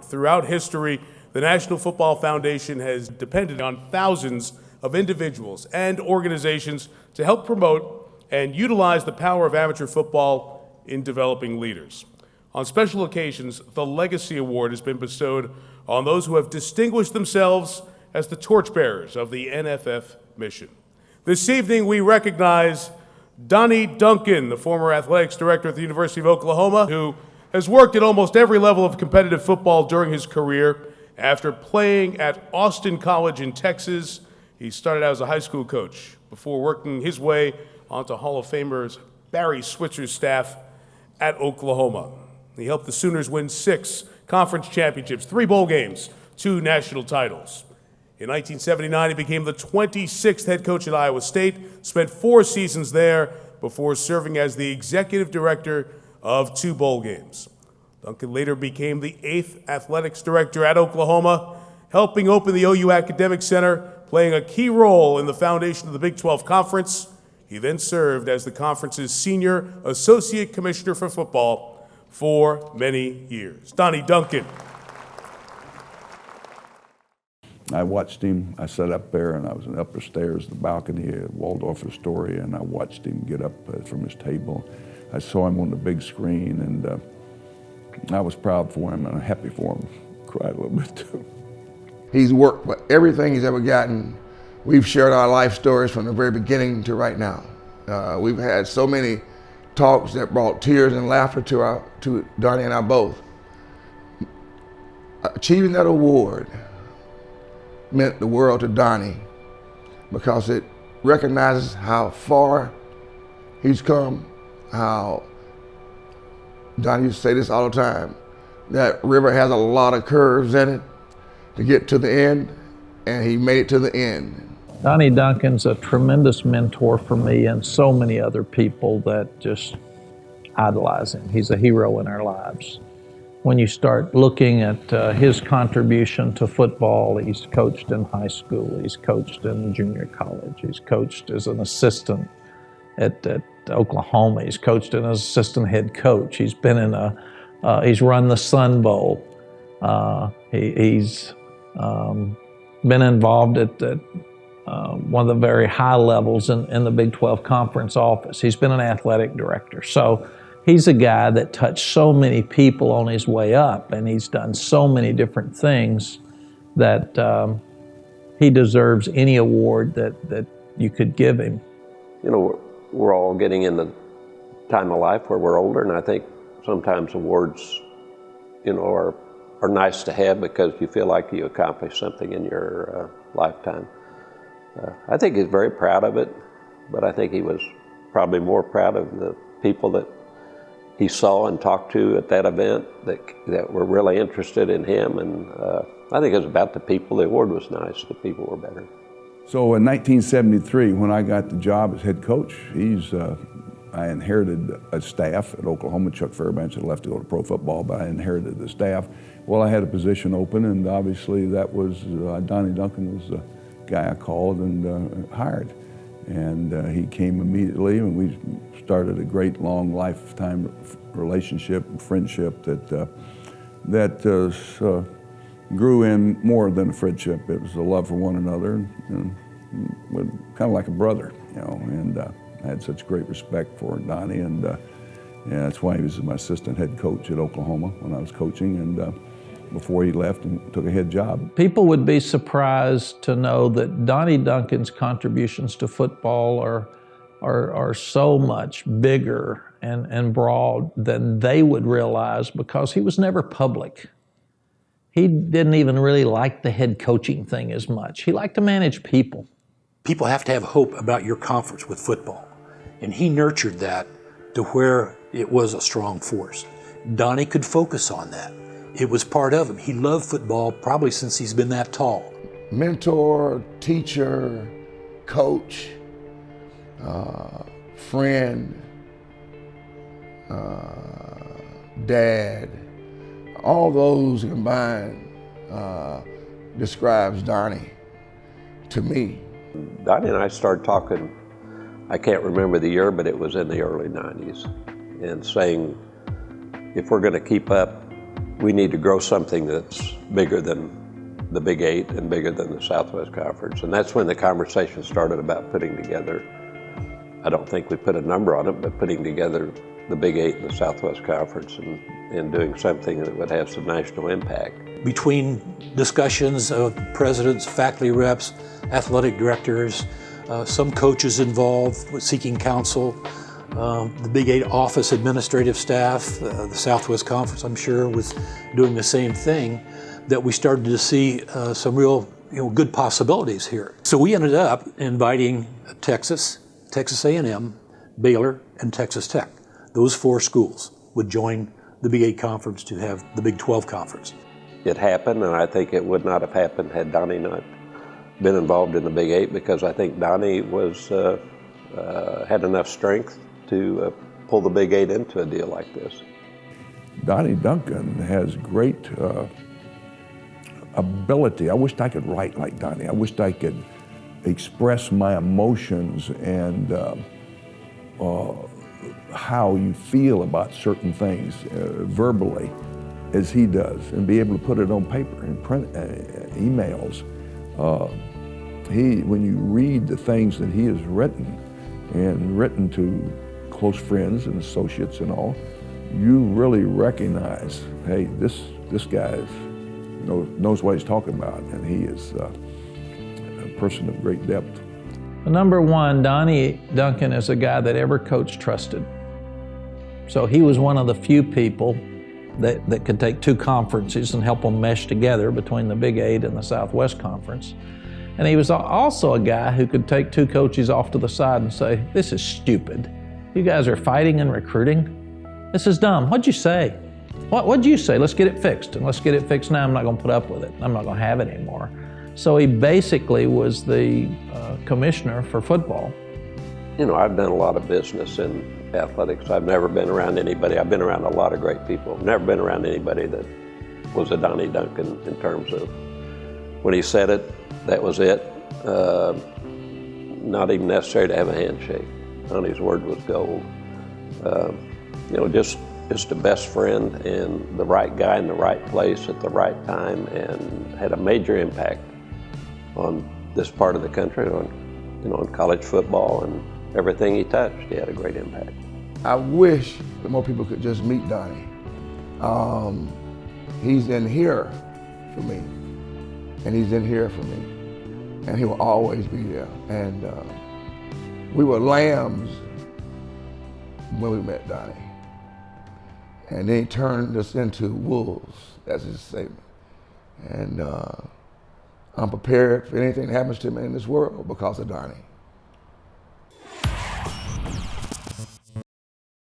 Throughout history, the National Football Foundation has depended on thousands of individuals and organizations to help promote and utilize the power of amateur football in developing leaders. On special occasions, the Legacy Award has been bestowed on those who have distinguished themselves as the torchbearers of the NFF mission. This evening, we recognize Donnie Duncan, the former athletics director at the University of Oklahoma, who has worked at almost every level of competitive football during his career. After playing at Austin College in Texas, he started out as a high school coach before working his way onto Hall of Famers Barry Switzer's staff at Oklahoma. He helped the Sooners win 6 conference championships, 3 bowl games, 2 national titles. In 1979, he became the 26th head coach at Iowa State, spent 4 seasons there before serving as the executive director of 2 bowl games. Duncan later became the 8th athletics director at Oklahoma, helping open the OU Academic Center, playing a key role in the foundation of the Big 12 Conference. He then served as the conference's senior associate commissioner for football for many years. Donnie Duncan. I watched him. I sat up there and I was up the stairs, the balcony at Waldorf Astoria, and I watched him get up from his table. I saw him on the big screen, and I was proud for him and happy for him. Cried a little bit too. He's worked for everything he's ever gotten. We've shared our life stories from the very beginning to right now. We've had so many talks that brought tears and laughter to Donnie and I both. Achieving that award meant the world to Donnie because it recognizes how far he's come, how Donnie used to say this all the time, that river has a lot of curves in it to get to the end, and he made it to the end. Donnie Duncan's a tremendous mentor for me and so many other people that just idolize him. He's a hero in our lives. When you start looking at his contribution to football, he's coached in high school, he's coached in junior college, he's coached as an assistant at Oklahoma, he's coached as an assistant head coach, he's been in he's run the Sun Bowl, he's been involved at one of the very high levels in the Big 12 Conference office. He's been an athletic director. So he's a guy that touched so many people on his way up, and he's done so many different things that he deserves any award that you could give him. You know, we're all getting in the time of life where we're older, and I think sometimes awards, you know, are nice to have because you feel like you accomplished something in your lifetime. I think he's very proud of it, but I think he was probably more proud of the people that he saw and talked to at that event that were really interested in him, and I think it was about the people. The award was nice, the people were better. So in 1973, when I got the job as head coach, I inherited a staff at Oklahoma. Chuck Fairbanks had left to go to pro football, but I inherited the staff. Well, I had a position open, and obviously that was, Donnie Duncan was the guy I called and hired. And he came immediately, and we started a great long lifetime relationship and friendship that grew in more than a friendship. It was a love for one another, and kind of like a brother, you know. And I had such great respect for Donnie, and that's why he was my assistant head coach at Oklahoma when I was coaching, and before he left and took a head job. People would be surprised to know that Donnie Duncan's contributions to football are so much bigger and broad than they would realize because he was never public. He didn't even really like the head coaching thing as much. He liked to manage people. People have to have hope about your conference with football, and he nurtured that to where it was a strong force. Donnie could focus on that. It was part of him. He loved football probably since he's been that tall. Mentor, teacher, coach, friend, dad, all those combined describes Donnie to me. Donnie and I started talking, I can't remember the year, but it was in the early 90s, and saying, if we're going to keep up we need to grow something that's bigger than the Big Eight and bigger than the Southwest Conference. And that's when the conversation started about putting together, I don't think we put a number on it, but putting together the Big Eight and the Southwest Conference and doing something that would have some national impact. Between discussions of presidents, faculty reps, athletic directors, some coaches involved with seeking counsel, the Big Eight office administrative staff, the Southwest Conference, I'm sure, was doing the same thing, that we started to see some real good possibilities here. So we ended up inviting Texas A&M, Baylor, and Texas Tech. Those 4 schools would join the Big Eight Conference to have the Big 12 Conference. It happened, and I think it would not have happened had Donnie not been involved in the Big Eight, because I think Donnie had enough strength to pull the Big Eight into a deal like this. Donnie Duncan has great ability. I wished I could write like Donnie. I wished I could express my emotions and how you feel about certain things verbally as he does, and be able to put it on paper and print emails. When you read the things that he has written to close friends and associates and all, you really recognize, hey, this guy knows what he's talking about, and he is a person of great depth. Number one, Donnie Duncan is a guy that every coach trusted. So he was one of the few people that could take 2 conferences and help them mesh together between the Big Eight and the Southwest Conference. And he was also a guy who could take 2 coaches off to the side and say, this is stupid. You guys are fighting and recruiting. This is dumb. What'd you say? What'd you say? Let's get it fixed. And let's get it fixed now. I'm not going to put up with it. I'm not going to have it anymore. So he basically was the commissioner for football. I've done a lot of business in athletics. I've never been around anybody. I've been around a lot of great people. I've never been around anybody that was a Donnie Duncan in terms of when he said it, that was it. Not even necessary to have a handshake. Donnie's word was gold. Just a best friend and the right guy in the right place at the right time, and had a major impact on this part of the country, on college football and everything he touched. He had a great impact. I wish that more people could just meet Donnie. He's in here for me, and he's in here for me, and he will always be there. And we were lambs when we met Donnie, and then he turned us into wolves. That's his statement. And I'm prepared for anything that happens to me in this world because of Donnie.